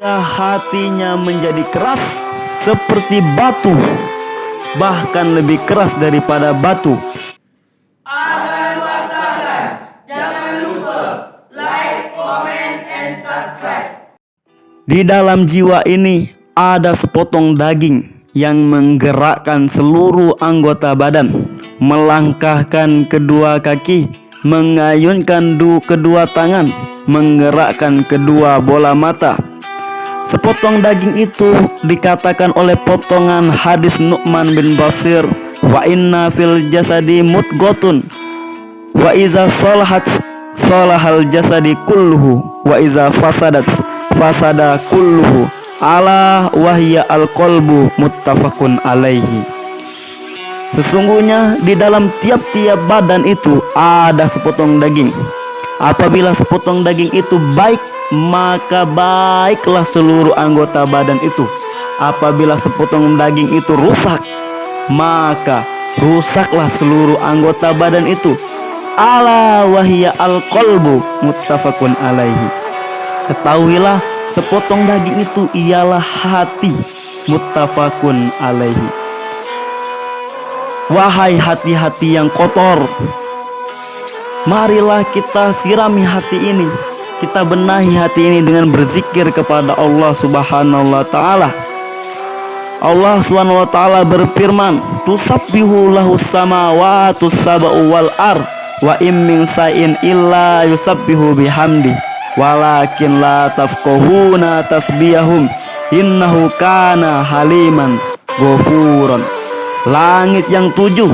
Hatinya menjadi keras seperti batu, bahkan lebih keras daripada batu. Ahlan wa sahlan. Jangan lupa like, comment, and subscribe. Di dalam jiwa ini ada sepotong daging yang menggerakkan seluruh anggota badan, melangkahkan kedua kaki, mengayunkan kedua tangan, menggerakkan kedua bola mata. Sepotong daging itu dikatakan oleh potongan hadis Nu'man bin Bashir, wa inna fil jasadi mudghotun wa iza salahat salahal jasadi kulluhu wa iza fasadat fasada kulluhu ala wahya al-qalbu muttafaqun alaihi. Sesungguhnya di dalam tiap-tiap badan itu ada sepotong daging. Apabila sepotong daging itu baik, maka baiklah seluruh anggota badan itu. Apabila sepotong daging itu rusak, maka rusaklah seluruh anggota badan itu. Ala wahya al-qalbu muttafaqun alaihi. Ketahuilah, sepotong daging itu ialah hati. Muttafaqun alaihi. Wahai hati-hati yang kotor, marilah kita sirami hati ini, kita benahi hati ini dengan berzikir kepada Allah Subhanahu wa taala. Allah Subhanahu wa taala berfirman, "Tusabbihu lahus samawati sab'u wal ard wa im min sa'in illa yusabbihu bihamdi walakin la tafqahuna tasbihahum innahu kana haliman ghafuran." Langit yang tujuh,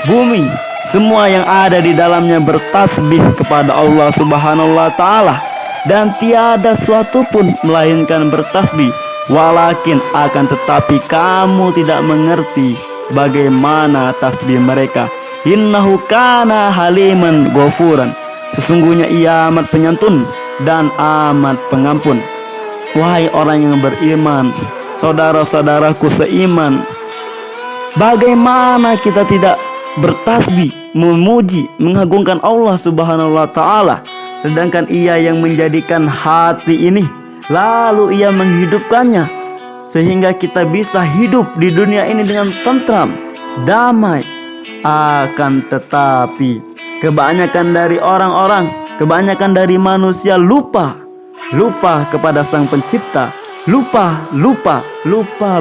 bumi, semua yang ada di dalamnya bertasbih kepada Allah Subhanahu wa taala, dan tiada suatu pun melainkan bertasbih, walakin akan tetapi kamu tidak mengerti bagaimana tasbih mereka. Innahu kana haliman ghafuran. Sesungguhnya ia amat penyantun dan amat pengampun. Wahai orang yang beriman, saudara-saudaraku seiman, bagaimana kita tidak bertasbih, memuji, mengagungkan Allah Subhanahu wa taala, sedangkan ia yang menjadikan hati ini, lalu ia menghidupkannya sehingga kita bisa hidup di dunia ini dengan tentram, damai. Akan tetapi kebanyakan dari orang-orang, kebanyakan dari manusia lupa kepada Sang Pencipta, lupa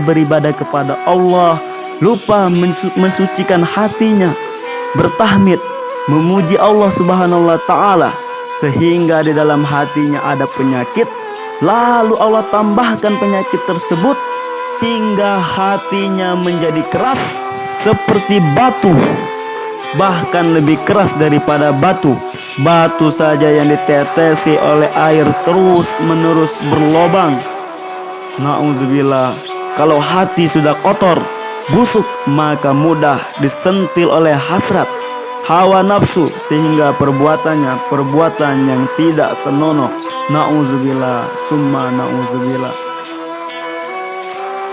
beribadah kepada Allah, lupa mensucikan hatinya, bertahmid, memuji Allah Subhanahu wa taala, sehingga di dalam hatinya ada penyakit. Lalu Allah tambahkan penyakit tersebut hingga hatinya menjadi keras seperti batu, bahkan lebih keras daripada batu. Batu saja yang ditetesi oleh air terus menerus berlobang. Na'udzubillah. Kalau hati sudah kotor, busuk, maka mudah disentil oleh hasrat, hawa nafsu, sehingga perbuatannya perbuatan yang tidak senonoh. Na'udzubillah, summa na'udzubillah.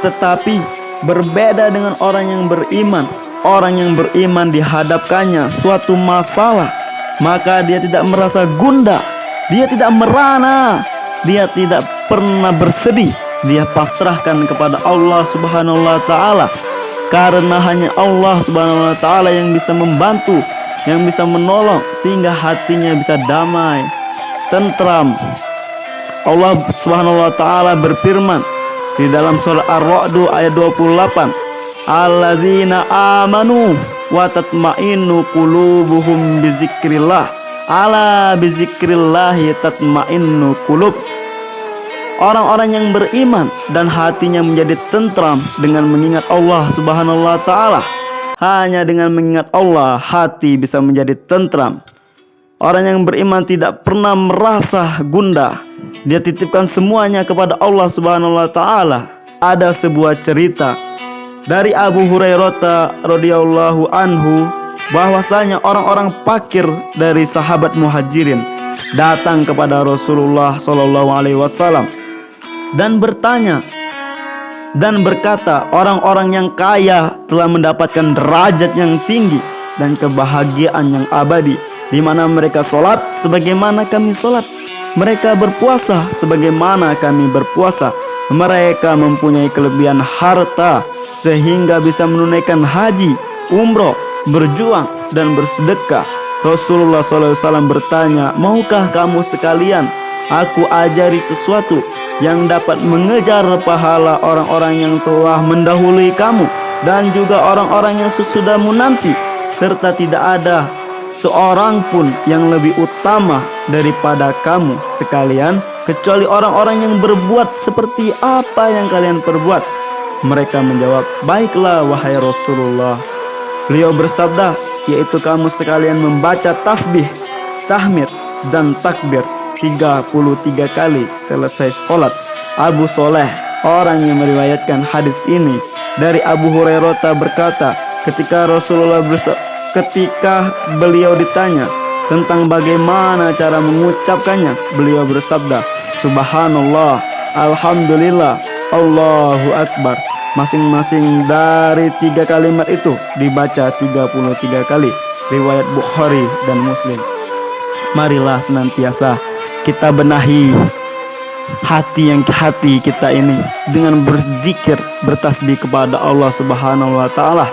Tetapi berbeda dengan orang yang beriman. Orang yang beriman dihadapkannya suatu masalah, maka dia tidak merasa gundah, dia tidak merana, dia tidak pernah bersedih. Dia pasrahkan kepada Allah Subhanahu wa taala, karena hanya Allah Subhanahu wa taala yang bisa membantu, yang bisa menolong, sehingga hatinya bisa damai, tentram. Allah Subhanahu wa taala berfirman di dalam surah Ar-Ra'd ayat 28, allazina amanu wa tatma'innu qulubuhum bizikrillah, ala bizikrillahi tatma'innu qulub. Orang-orang yang beriman dan hatinya menjadi tentram dengan mengingat Allah Subhanahu wa taala. Hanya dengan mengingat Allah, hati bisa menjadi tentram. Orang yang beriman tidak pernah merasa gundah. Dia titipkan semuanya kepada Allah Subhanahu wa taala. Ada sebuah cerita dari Abu Hurairah radhiyallahu anhu, bahwasanya orang-orang fakir dari sahabat Muhajirin datang kepada Rasulullah sallallahu alaihi wasallam dan bertanya dan berkata, orang-orang yang kaya telah mendapatkan derajat yang tinggi dan kebahagiaan yang abadi, di mana mereka sholat sebagaimana kami sholat, Mereka berpuasa sebagaimana kami berpuasa. Mereka mempunyai kelebihan harta sehingga bisa menunaikan haji, umroh, berjuang, dan bersedekah. Rasulullah SAW bertanya, maukah kamu sekalian aku ajari sesuatu yang dapat mengejar pahala orang-orang yang telah mendahului kamu dan juga orang-orang yang sesudahmu nanti, serta tidak ada seorang pun yang lebih utama daripada kamu sekalian kecuali orang-orang yang berbuat seperti apa yang kalian perbuat. Mereka menjawab, baiklah wahai Rasulullah. Beliau bersabda, yaitu kamu sekalian membaca tasbih, tahmid, dan takbir 33 kali selesai sholat. Abu Soleh, orang yang meriwayatkan hadis ini dari Abu Hurairah berkata, ketika beliau ditanya tentang bagaimana cara mengucapkannya, beliau bersabda, Subhanallah, Alhamdulillah, Allahu Akbar. Masing-masing dari 3 kalimat itu dibaca 33 kali. Riwayat Bukhari dan Muslim. Marilah senantiasa kita benahi hati kita ini dengan berzikir, bertasbih kepada Allah Subhanahu wa taala.